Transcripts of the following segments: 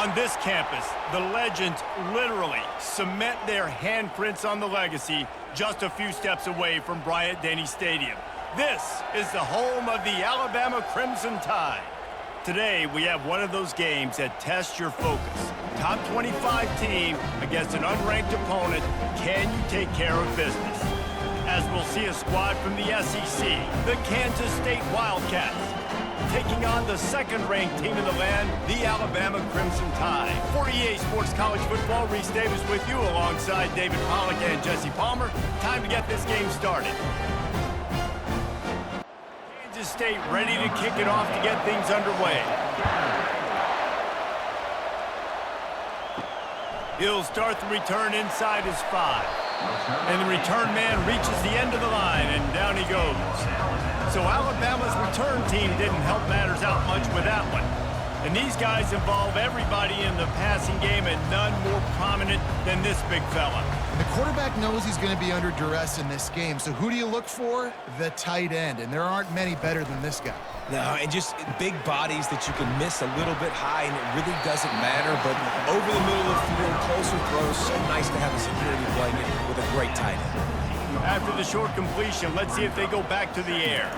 On this campus, the legends literally cement their handprints on the legacy just a few steps away from Bryant-Denny Stadium. This is the home of the Alabama Crimson Tide. Today, we have one of those games that tests your focus. Top 25 team against an unranked opponent. Can you take care of business? As we'll see a squad from the SEC, the Kansas State Wildcats, taking on the second-ranked team in the land, the Alabama Crimson Tide. For EA Sports College Football, Reese Davis with you alongside David Pollack and Jesse Palmer. Time to get this game started. Kansas State ready to kick it off to get things underway. He'll start the return inside his 5. And the return man reaches the end of the line, and down he goes. So Alabama's return team didn't help matters out much with that one. And these guys involve everybody in the passing game, and none more prominent than this big fella. The quarterback knows he's going to be under duress in this game, so who do you look for? The tight end, and there aren't many better than this guy. No, and just big bodies that you can miss a little bit high, and it really doesn't matter. But over the middle of the field, closer throws, so nice to have a security blanket with a great tight end. After the short completion, let's see if they go back to the air.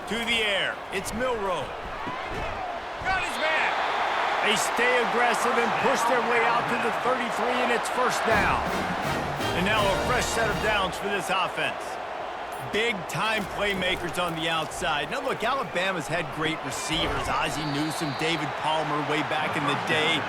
To the air, it's Milroe. Got his man. They stay aggressive and push their way out to the 33, and it's first down. And now a fresh set of downs for this offense. Big-time playmakers on the outside. Now, look, Alabama's had great receivers. Ozzie Newsome, David Palmer way back in the day.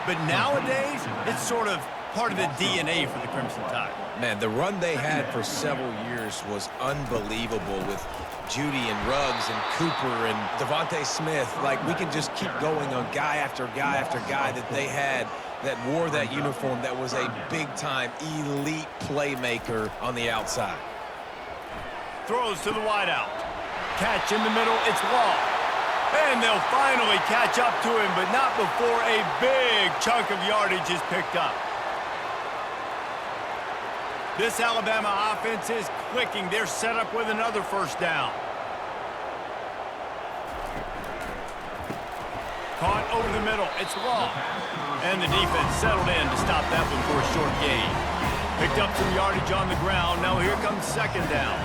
But nowadays, it's sort of part of the DNA for the Crimson Tide. Man, the run they had for several years was unbelievable with Judy and Ruggs and Cooper and Devontae Smith. Like, we can just keep going on guy after guy after guy that they had that wore that uniform that was a big-time elite playmaker on the outside. Throws to the wideout. Catch in the middle, it's Law. And they'll finally catch up to him, but not before a big chunk of yardage is picked up. This Alabama offense is clicking. They're set up with another first down. Caught over the middle. It's Law. And the defense settled in to stop that one for a short gain. Picked up some yardage on the ground. Now here comes second down.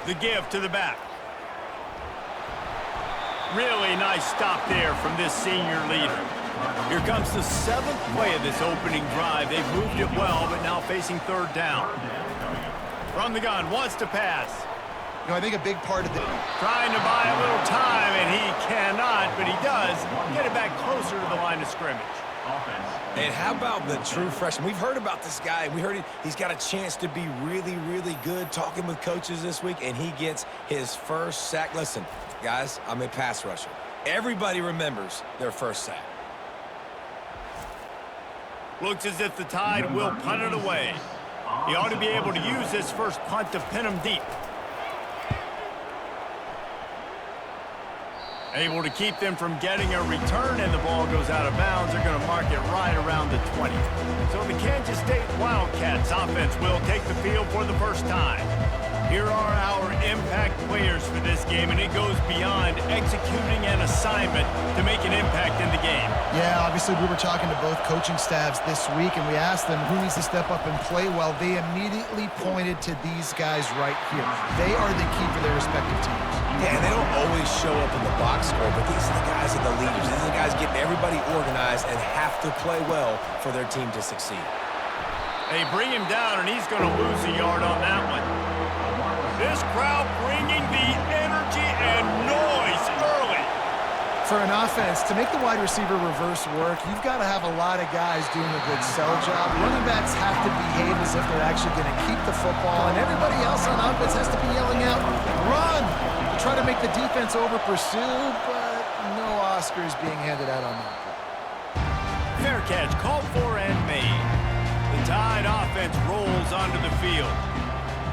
The give to the back. Really nice stop there from this senior leader. Here comes the 7th play of this opening drive. They've moved it well, but now facing third down. From the gun, wants to pass. You know, I think a big part of the... Trying to buy a little time, and he cannot, but he does get it back closer to the line of scrimmage. And how about the true freshman? We've heard about this guy. We heard he's got a chance to be really, really good. Talking with coaches this week, and he gets his first sack. Listen, guys, I'm a pass rusher. Everybody remembers their first sack. Looks as if the Tide will punt it away. He ought to be able to use this first punt to pin him deep. Able to keep them from getting a return, and the ball goes out of bounds. They're going to mark it right around the 20. So the Kansas State Wildcats offense will take the field for the first time. Here are our impact players for this game, and it goes beyond executing an assignment to make an impact in the game. Yeah, obviously we were talking to both coaching staffs this week, and we asked them who needs to step up and play well. They immediately pointed to these guys right here. They are the key for their respective teams. Yeah, and they don't always show up in the box score, but these are the guys that are the leaders. These are the guys getting everybody organized and have to play well for their team to succeed. They bring him down, and he's going to lose a yard on that one. This crowd bringing the energy and noise early. For an offense, to make the wide receiver reverse work, you've got to have a lot of guys doing a good sell job. Running backs have to behave as if they're actually going to keep the football, and everybody else on offense has to be yelling out, run, to try to make the defense over-pursue, but no Oscars being handed out on that play. Fair catch called for and made. The Tide offense rolls onto the field.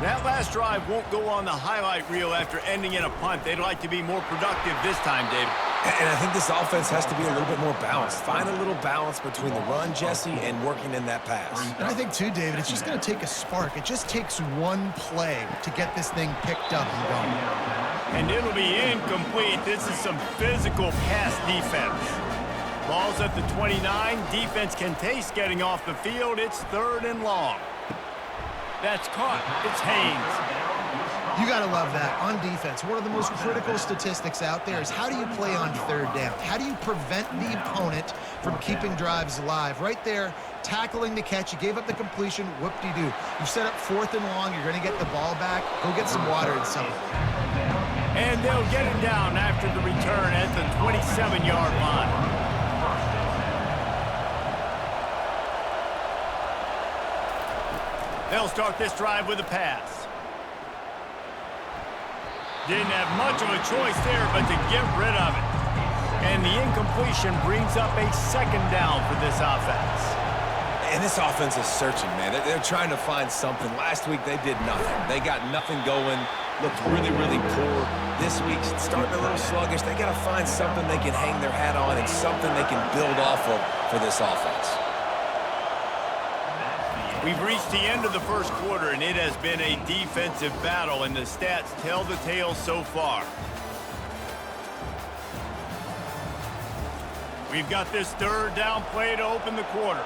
That last drive won't go on the highlight reel after ending in a punt. They'd like to be more productive this time, David. And I think this offense has to be a little bit more balanced. Find a little balance between the run, Jesse, and working in that pass. And I think, too, David, it's just going to take a spark. It just takes one play to get this thing picked up and going. And it'll be incomplete. This is some physical pass defense. Ball's at the 29. Defense can taste getting off the field. It's 3rd and long. That's caught. It's Haynes. You got to love that. On defense, one of the most critical statistics out there is how do you play on 3rd down? How do you prevent the opponent from keeping drives alive? Right there, tackling the catch. You gave up the completion. Whoop-de-doo. You set up 4th and long. You're going to get the ball back. Go get some water and something. And they'll get him down after the return at the 27-yard line. They'll start this drive with a pass. Didn't have much of a choice there, but to get rid of it. And the incompletion brings up a 2nd down for this offense. And this offense is searching, man. They're trying to find something. Last week, they did nothing. They got nothing going, looked really, really poor. This week, starting a little sluggish. They got to find something they can hang their hat on and something they can build off of for this offense. We've reached the end of the first quarter, and it has been a defensive battle, and the stats tell the tale so far. We've got this 3rd down play to open the quarter.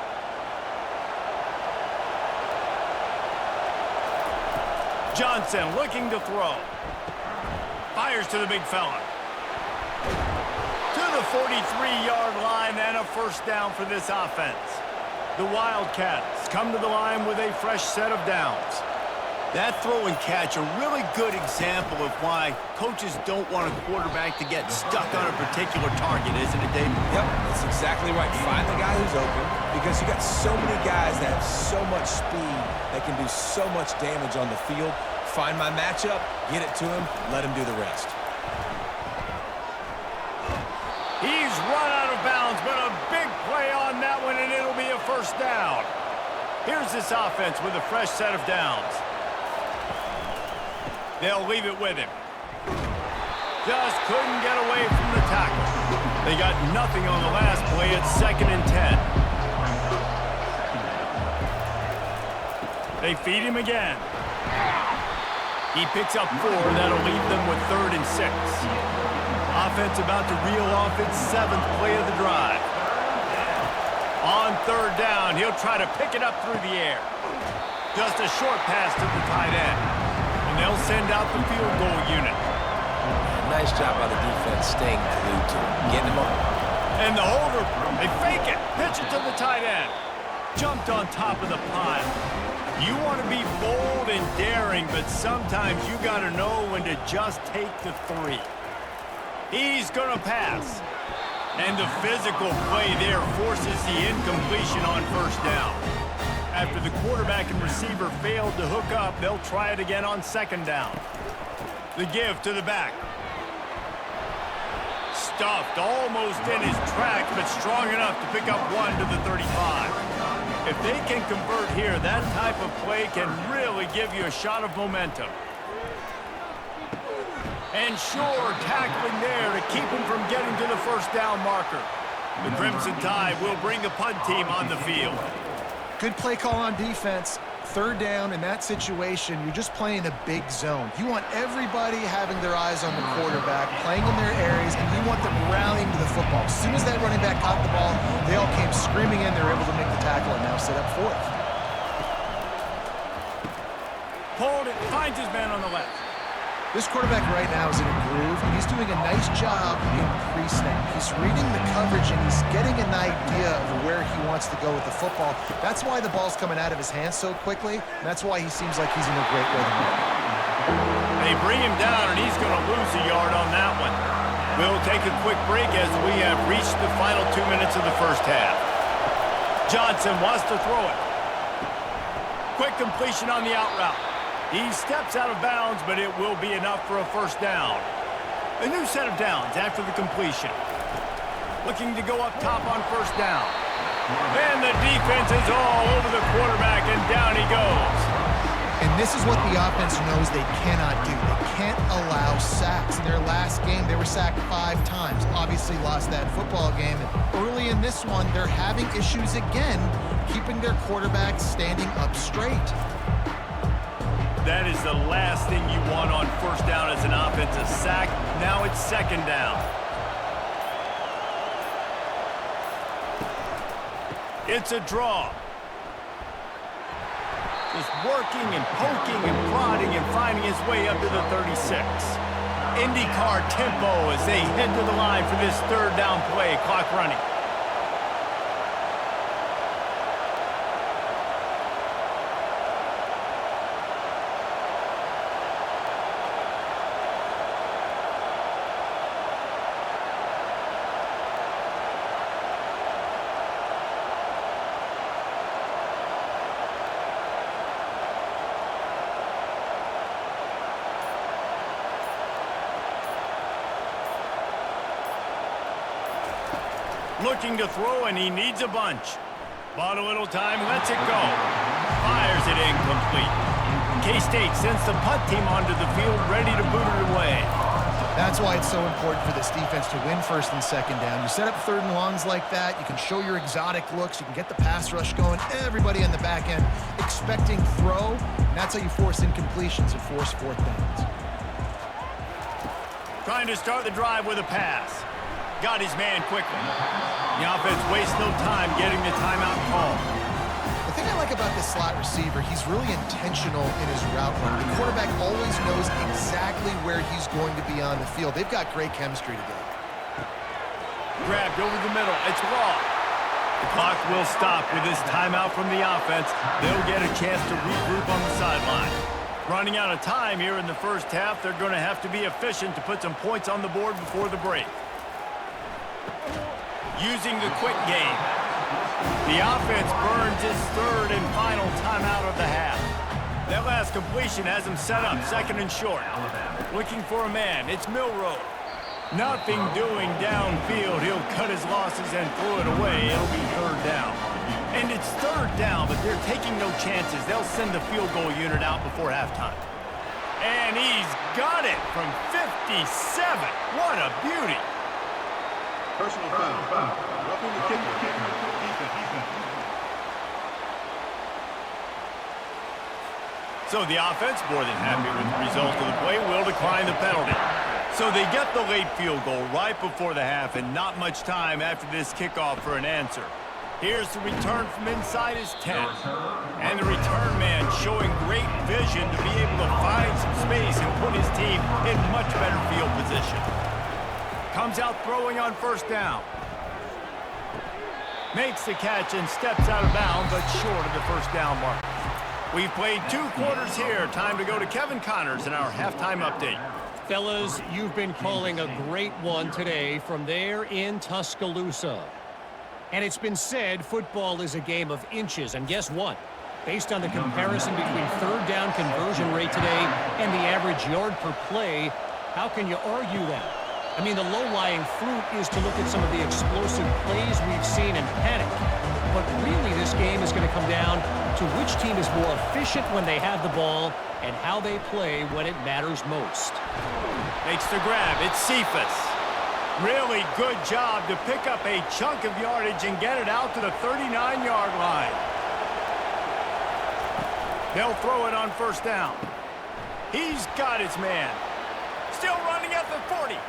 Johnson looking to throw. Fires to the big fella. To the 43-yard line and a 1st down for this offense. The Wildcats come to the line with a fresh set of downs. That throw and catch, a really good example of why coaches don't want a quarterback to get stuck on a particular target, isn't it, David? Yep, that's exactly right. Find the guy who's open because you got so many guys that have so much speed that can do so much damage on the field. Find my matchup, get it to him, let him do the rest. He's run out of bounds, but a big play on that one, and it'll be a 1st down. Here's this offense with a fresh set of downs. They'll leave it with him. Just couldn't get away from the tackle. They got nothing on the last play. It's 2nd and 10. They feed him again. He picks up 4. That'll leave them with 3rd and 6. Offense about to reel off its 7th play of the drive. On 3rd down, he'll try to pick it up through the air. Just a short pass to the tight end. And they'll send out the field goal unit. Nice job by the defense staying glued to him, getting him up. And the holder, they fake it, pitch it to the tight end. Jumped on top of the pile. You want to be bold and daring, but sometimes you got to know when to just take the 3. He's going to pass. And the physical play there forces the incompletion on 1st down. After the quarterback and receiver failed to hook up, they'll try it again on 2nd down. The give to the back. Stuffed almost in his tracks, but strong enough to pick up 1 to the 35. If they can convert here, that type of play can really give you a shot of momentum. And sure, tackling there to keep him from getting to the 1st down marker. The Crimson Tide will bring the punt team on the field. Good play call on defense. 3rd down in that situation, you're just playing a big zone. You want everybody having their eyes on the quarterback, playing in their areas, and you want them rallying to the football. As soon as that running back caught the ball, they all came screaming in. They were able to make the tackle and now set up 4th. Pulled it, finds his man on the left. This quarterback right now is in a groove, and he's doing a nice job in pre-snap. He's reading the coverage, and he's getting an idea of where he wants to go with the football. That's why the ball's coming out of his hands so quickly, and that's why he seems like he's in a great rhythm. They bring him down, and he's going to lose a yard on that one. We'll take a quick break as we have reached the final 2 minutes of the 1st half. Johnson wants to throw it. Quick completion on the out route. He steps out of bounds, but it will be enough for a 1st down. A new set of downs after the completion. Looking to go up top on 1st down. And the defense is all over the quarterback, and down he goes. And this is what the offense knows they cannot do. They can't allow sacks. In their last game, they were sacked 5 times. Obviously lost that football game. Early in this one, they're having issues again, keeping their quarterback standing up straight. That is the last thing you want on first down as an offensive sack. Now it's second down. It's a draw. Just working and poking and prodding and finding his way up to the 36. IndyCar tempo as they head to the line for this third down play. Clock running. Looking to throw, and he needs a bunch. Bought a little time, lets it go. Fires it incomplete. K-State sends the punt team onto the field, ready to boot it away. That's why it's so important for this defense to win first and second down. You set up third and longs like that, you can show your exotic looks, you can get the pass rush going, everybody on the back end expecting throw, and that's how you force incompletions and force fourth downs. Trying to start the drive with a pass. Got his man quickly. The offense wastes no time getting the timeout call. The thing I like about this slot receiver, he's really intentional in his route run. The quarterback always knows exactly where he's going to be on the field. They've got great chemistry together. Grabbed over the middle. It's Law. The clock will stop with this timeout from the offense. They'll get a chance to regroup on the sideline. Running out of time here in the first half, they're going to have to be efficient to put some points on the board before the break. Using the quick game. The offense burns its third and final timeout of the half. That last completion has him set up second and short. Looking for a man. It's Milroe. Nothing doing downfield. He'll cut his losses and throw it away. It'll be third down. And it's third down, but they're taking no chances. They'll send the field goal unit out before halftime. And he's got it from 57. What a beauty. Personal foul. Roughing the kicker. Defense. So the offense, more than happy with the result of the play, will decline the penalty. So they get the late field goal right before the half, and not much time after this kickoff for an answer. Here's the return from inside his 10. And the return man showing great vision to be able to find some space and put his team in much better field position. Comes out throwing on first down. Makes the catch and steps out of bounds, but short of the first down mark. We've played 2 quarters here. Time to go to Kevin Connors in our halftime update. Fellas, you've been calling a great one today from there in Tuscaloosa. And it's been said football is a game of inches. And guess what? Based on the comparison between third down conversion rate today and the average yard per play, how can you argue that? I mean, the low-lying fruit is to look at some of the explosive plays we've seen in panic. But really, this game is going to come down to which team is more efficient when they have the ball and how they play when it matters most. Makes the grab. It's Cephas. Really good job to pick up a chunk of yardage and get it out to the 39-yard line. They'll throw it on first down. He's got his man. Still running at the 40.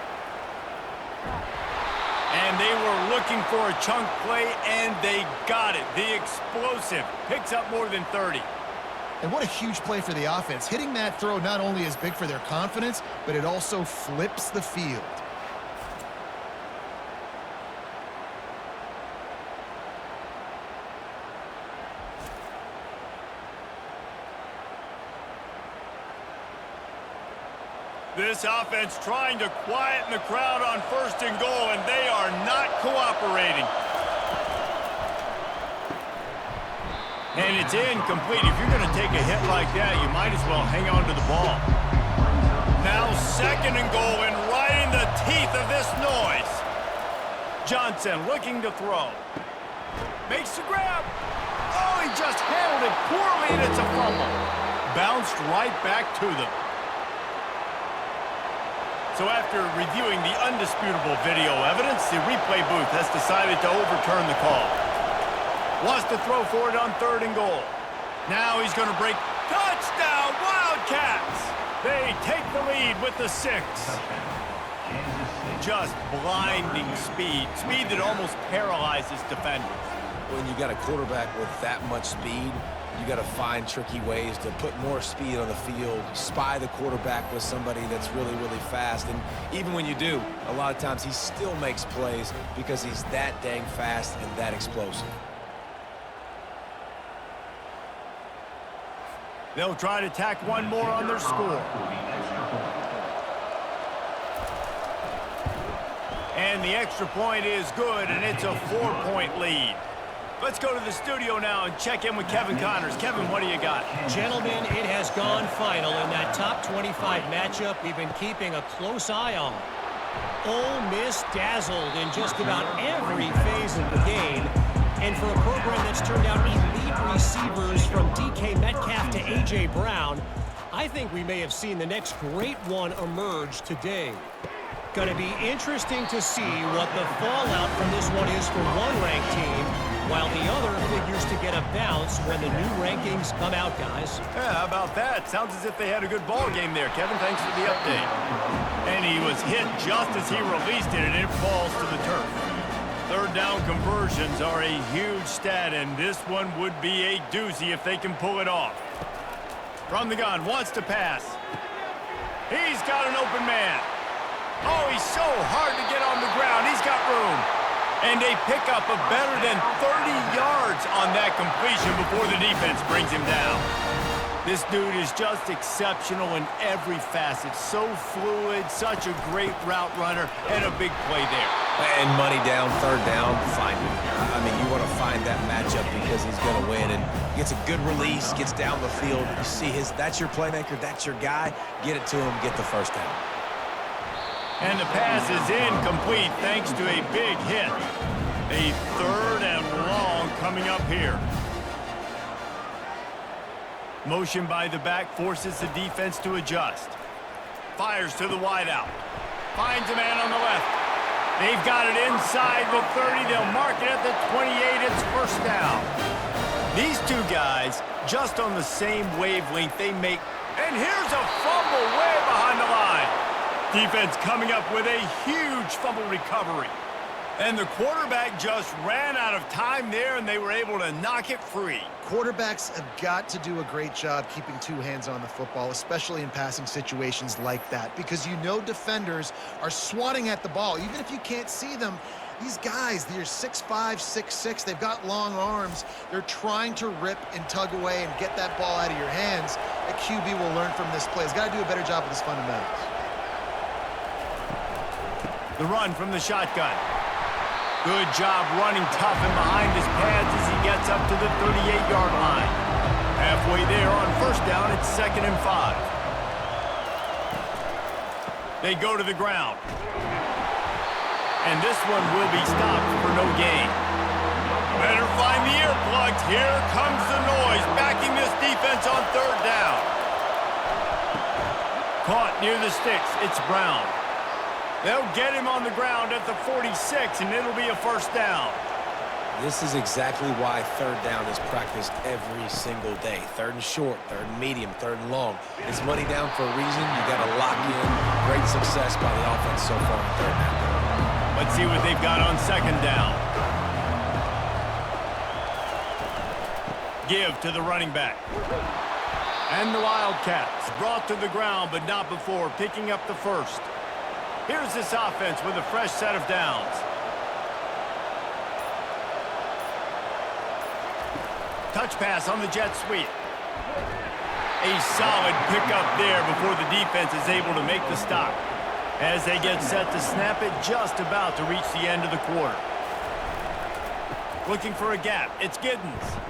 And they were looking for a chunk play, and they got it. The explosive picks up more than 30. And what a huge play for the offense. Hitting that throw not only is big for their confidence, but it also flips the field. This offense trying to quieten the crowd on first and goal, and they are not cooperating. And it's incomplete. If you're going to take a hit like that, you might as well hang on to the ball. Now second and goal, and right in the teeth of this noise. Johnson looking to throw. Makes the grab. Oh, he just handled it poorly, and it's a fumble. Bounced right back to them. So after reviewing the undisputable video evidence, the replay booth has decided to overturn the call. Wants to throw for it on 3rd and goal. Now he's going to break. Touchdown, Wildcats! They take the lead with the 6. Just blinding speed. Speed that almost paralyzes defenders. When you got a quarterback with that much speed, you got to find tricky ways to put more speed on the field, spy the quarterback with somebody that's really, really fast. And even when you do, a lot of times he still makes plays because he's that dang fast and that explosive. They'll try to tack one more on their score. And the extra point is good, and it's a 4-point lead. Let's go to the studio now and check in with Kevin Connors. Kevin, what do you got? Gentlemen, it has gone final in that top 25 matchup we've been keeping a close eye on. Ole Miss dazzled in just about every phase of the game. And for a program that's turned out elite receivers from DK Metcalf to A.J. Brown, I think we may have seen the next great one emerge today. Going to be interesting to see what the fallout from this one is for one ranked team, while the other figures to get a bounce when the new rankings come out, guys. Yeah, how about that? Sounds as if they had a good ball game there, Kevin. Thanks for the update. And he was hit just as he released it, and it falls to the turf. 3rd down conversions are a huge stat, and this one would be a doozy if they can pull it off. From the gun, wants to pass. He's got an open man. Oh, he's so hard to get on the ground. He's got room. And a pickup of better than 30 yards on that completion before the defense brings him down. This dude is just exceptional in every facet. So fluid, such a great route runner, and a big play there. And money down, 3rd down, find him. I mean, you want to find that matchup because he's going to win. And gets a good release, gets down the field. You see that's your playmaker, that's your guy. Get it to him, get the 1st down. And the pass is incomplete thanks to a big hit. A 3rd and long coming up here. Motion by the back forces the defense to adjust. Fires to the wideout. Finds a man on the left. They've got it inside the 30. They'll mark it at the 28. It's 1st down. These two guys just on the same wavelength. They make... And here's a fumble way behind the line. Defense coming up with a huge fumble recovery. And the quarterback just ran out of time there, and they were able to knock it free. Quarterbacks have got to do a great job keeping 2 hands on the football, especially in passing situations like that, because you know defenders are swatting at the ball. Even if you can't see them, these guys, they're 6'5", 6'6", they've got long arms. They're trying to rip and tug away and get that ball out of your hands. A QB will learn from this play. He's got to do a better job with his fundamentals. The run from the shotgun. Good job running tough and behind his pads as he gets up to the 38-yard line. Halfway there on 1st down, it's 2nd and 5. They go to the ground. And this one will be stopped for no gain. Better find the earplugs. Here comes the noise, backing this defense on 3rd down. Caught near the sticks. It's Brown. They'll get him on the ground at the 46, and it'll be a 1st down. This is exactly why 3rd down is practiced every single day. 3rd and short, 3rd and medium, 3rd and long. It's money down for a reason. You got to lock in. Great success by the offense so far on 3rd down. Let's see what they've got on 2nd down. Give to the running back. And the Wildcats brought to the ground, but not before picking up the 1st. Here's this offense with a fresh set of downs. Touch pass on the jet sweep. A solid pickup there before the defense is able to make the stop. As they get set to snap it, just about to reach the end of the quarter. Looking for a gap. It's Giddens.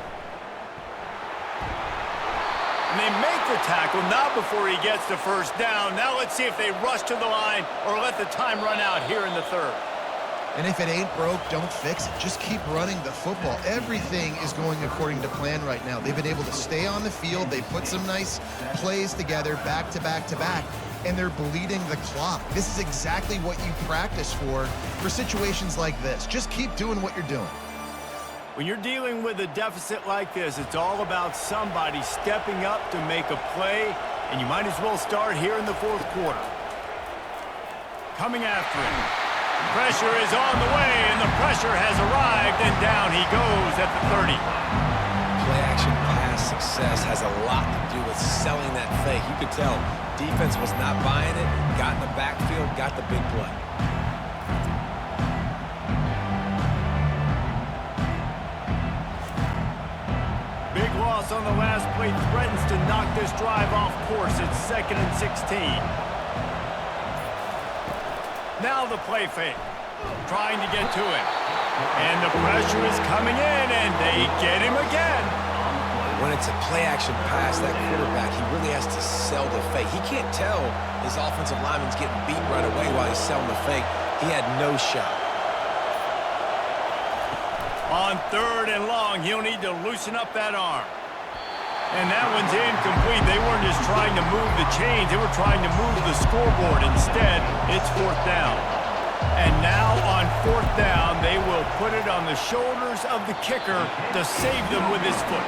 And they make the tackle, not before he gets the 1st down. Now let's see if they rush to the line or let the time run out here in the 3rd. And if it ain't broke, don't fix it. Just keep running the football. Everything is going according to plan right now. They've been able to stay on the field. They put some nice plays together back to back to back. and they're bleeding the clock. This is exactly what you practice for situations like this. Just keep doing what you're doing. When you're dealing with a deficit like this, it's all about somebody stepping up to make a play, and you might as well start here in the fourth quarter. Coming after him. Pressure is on the way, and the pressure has arrived, and down he goes at the 30. Play-action pass success has a lot to do with selling that fake. You could tell defense was not buying it, got in the backfield, got the big play. Big loss on the last play threatens to knock this drive off course. It's 2nd and 16. Now the play fake, trying to get to him. And the pressure is coming in, and they get him again. When it's a play-action pass, that quarterback, he really has to sell the fake. He can't tell his offensive lineman's getting beat right away while he's selling the fake. He had no shot. On 3rd and long, he'll need to loosen up that arm. And that one's incomplete. They weren't just trying to move the chains. They were trying to move the scoreboard. Instead, it's 4th down. And now on 4th down, they will put it on the shoulders of the kicker to save them with his foot.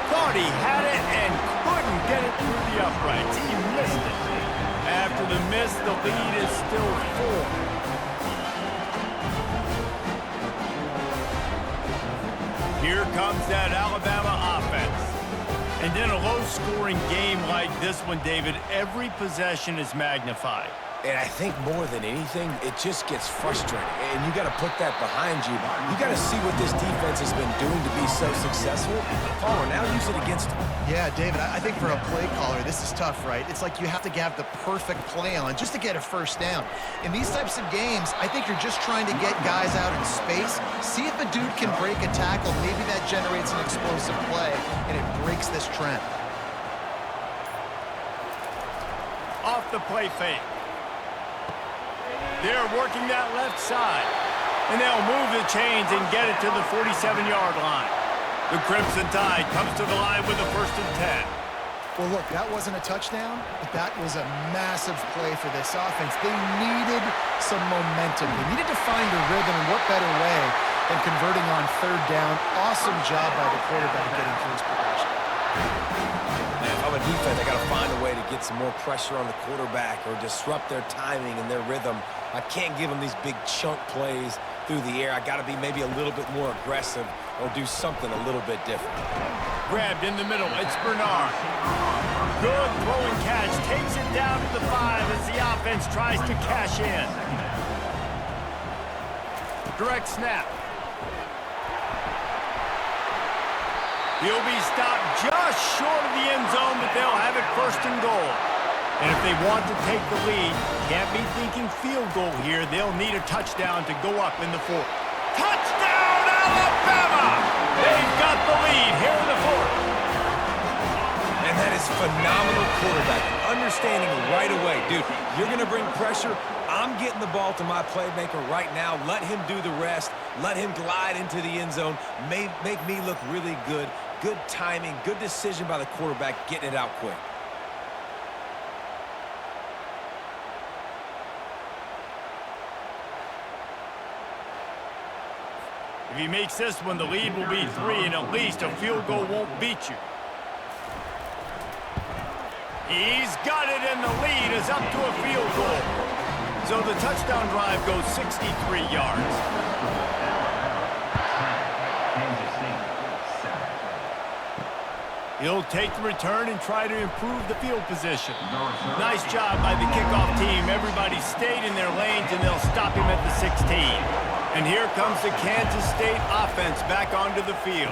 Thought he had it and couldn't get it through the uprights. He missed it. After the miss, the lead is still 4. Here comes that Alabama offense. And in a low-scoring game like this one, David, every possession is magnified. And I think more than anything, it just gets frustrating. And you got to put that behind you. You got to see what this defense has been doing to be so successful. Caller, now use it against them. Yeah, David, I think for a play caller, this is tough, right? It's like you have to have the perfect play on just to get a first down. In these types of games, I think you're just trying to get guys out in space, see if a dude can break a tackle. Maybe that generates an explosive play, and it breaks this trend. Off the play fake. They're working that left side. And they'll move the chains and get it to the 47-yard line. The Crimson Tide comes to the line with a 1st and 10. Well, look, that wasn't a touchdown, but that was a massive play for this offense. They needed some momentum. They needed to find a rhythm, and what better way than converting on 3rd down. Awesome job by the quarterback getting through his progression. Man, if I'm a defense, I got to find a way to get some more pressure on the quarterback or disrupt their timing and their rhythm. I can't give them these big chunk plays through the air. I got to be maybe a little bit more aggressive or do something a little bit different. Grabbed in the middle. It's Bernard. Good throwing catch. Takes it down to the 5 as the offense tries to cash in. Direct snap. He'll be stopped just short of the end zone, but they'll have it 1st and goal. And if they want to take the lead, can't be thinking field goal here. They'll need a touchdown to go up in the 4th. Touchdown, Alabama! They've got the lead here in the 4th. And that is phenomenal quarterback. Understanding right away, dude, you're going to bring pressure. I'm getting the ball to my playmaker right now. Let him do the rest. Let him glide into the end zone. Make me look really good. Good timing, good decision by the quarterback, getting it out quick. If he makes this one, the lead will be 3, and at least a field goal won't beat you. He's got it, and the lead is up to a field goal. So the touchdown drive goes 63 yards. He'll take the return and try to improve the field position. Nice job by the kickoff team. Everybody stayed in their lanes, and they'll stop him at the 16. And here comes the Kansas State offense back onto the field.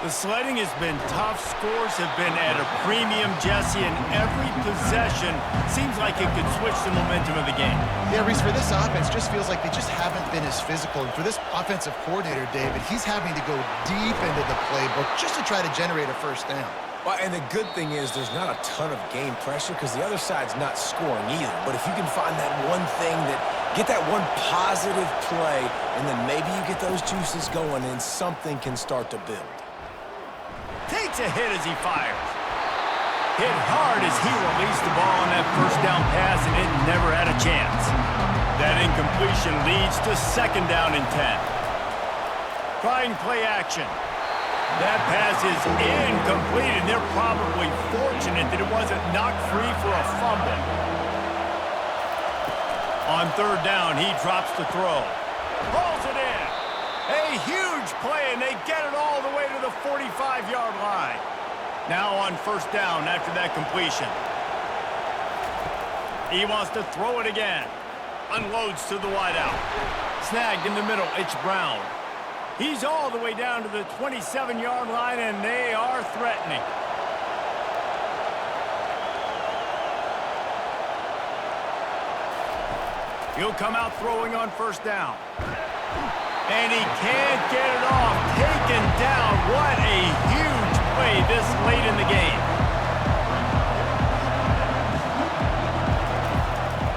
The sledding has been tough. Scores have been at a premium, Jesse, and every possession seems like it could switch the momentum of the game. Yeah, Reese, for this offense, just feels like they just haven't been as physical. And for this offensive coordinator, David, he's having to go deep into the playbook just to try to generate a 1st down. Well, and the good thing is there's not a ton of game pressure because the other side's not scoring either. But if you can find that one thing get that one positive play, and then maybe you get those juices going and something can start to build. Takes a hit as he fires. Hit hard as he released the ball on that first down pass, and it never had a chance. That incompletion leads to second down and 10. Trying play action. That pass is incomplete, and they're probably fortunate that it wasn't knocked free for a fumble. On third down, he drops the throw. Pulls it in. A huge play, and they get it all the way to the 45-yard line. Now on first down after that completion. He wants to throw it again. Unloads to the wideout. Snagged in the middle, it's Brown. He's all the way down to the 27-yard line, and they are threatening. He'll come out throwing on first down. And he can't get it off. Taken down. What a huge play this late in the game.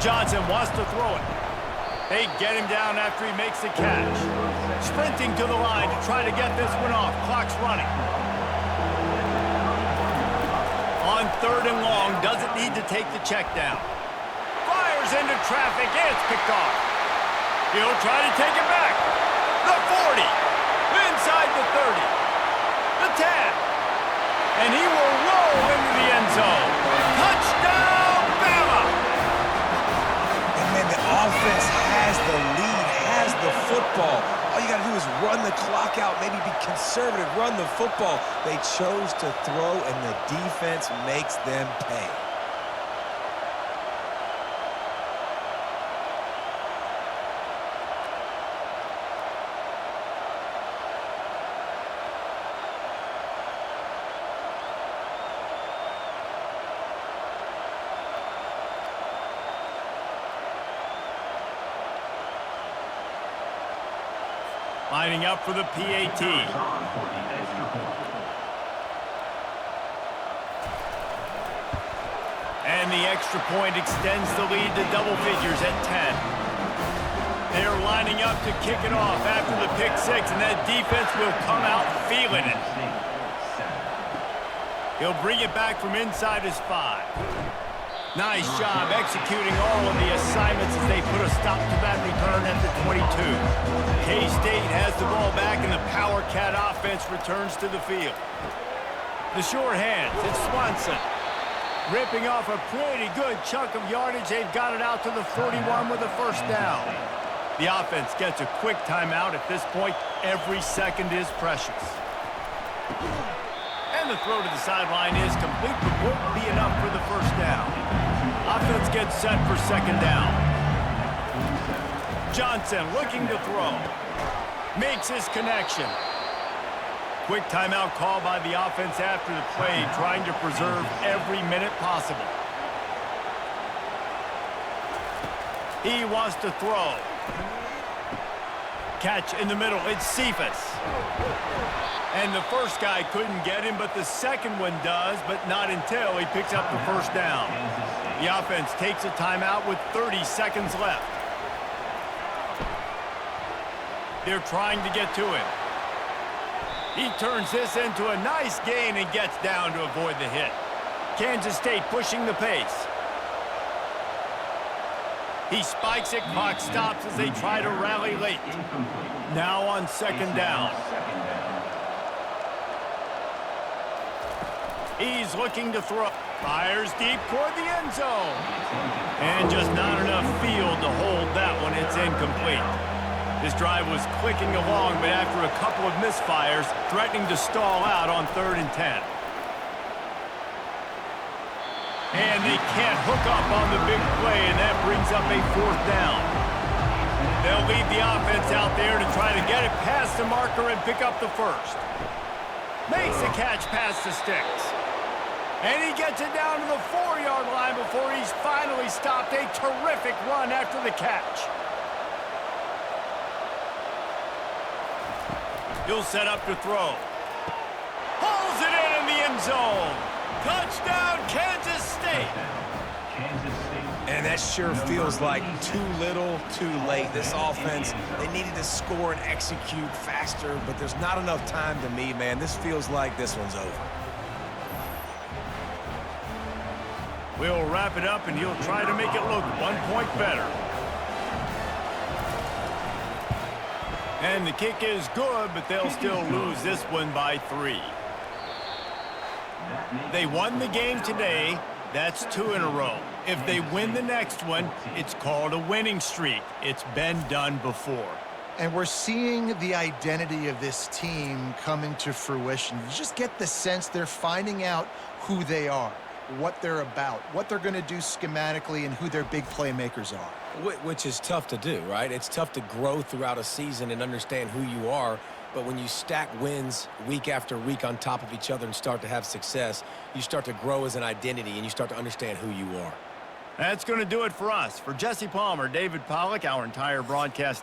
Johnson wants to throw it. They get him down after he makes the catch. Sprinting to the line to try to get this one off. Clock's running. On third and long, doesn't need to take the check down. Fires into traffic, and it's picked off. He'll try to take it back. The 40, inside the 30, the 10, and he will roll into the end zone. Touchdown, Bama! And man, the offense has the lead, has the football. All you got to do is run the clock out, maybe be conservative, run the football. They chose to throw, and the defense makes them pay. Lining up for the PAT. And the extra point extends the lead to double figures at 10. They're lining up to kick it off after the pick six, and that defense will come out feeling it. He'll bring it back from inside his 5. Nice job executing all of the assignments as they put a stop to that return at the 22. K-State has the ball back, and the Power Cat offense returns to the field. The sure hands, it's Swanson. Ripping off a pretty good chunk of yardage. They've got it out to the 41 with a first down. The offense gets a quick timeout. At this point, every second is precious. And the throw to the sideline is complete, but won't be enough for the first down. Offense gets set for second down. Johnson looking to throw. Makes his connection. Quick timeout call by the offense after the play, trying to preserve every minute possible. He wants to throw. Catch in the middle, it's Cephas. And the first guy couldn't get him, but the second one does, but not until he picks up the first down. The offense takes a timeout with 30 seconds left. They're trying to get to him. He turns this into a nice gain and gets down to avoid the hit. Kansas State pushing the pace. He spikes it, clock stops as they try to rally late. Now on second down. He's looking to throw. Fires deep toward the end zone. And just not enough field to hold that one. It's incomplete. This drive was clicking along, but after a couple of misfires, threatening to stall out on 3rd and 10. And they can't hook up on the big play, and that brings up a 4th down. They'll leave the offense out there to try to get it past the marker and pick up the first. Makes the catch past the sticks. And he gets it down to the 4-yard line before he's finally stopped. A terrific run after the catch. He'll set up to throw. Pulls it in the end zone. Touchdown, Kansas State. And that sure feels like too little, too late. This offense, they needed to score and execute faster, but there's not enough time to me, man. This feels like this one's over. We'll wrap it up, and he'll try to make it look 1 point better. And the kick is good, but they'll still lose this one by 3. They won the game today. That's 2 in a row. If they win the next one, it's called a winning streak. It's been done before. And we're seeing the identity of this team come into fruition. You just get the sense they're finding out who they are, what they're about, what they're going to do schematically, and who their big playmakers are. Which is tough to do, right? It's tough to grow throughout a season and understand who you are. But when you stack wins week after week on top of each other and start to have success, you start to grow as an identity and you start to understand who you are. That's going to do it for us. For Jesse Palmer, David Pollack, our entire broadcast team.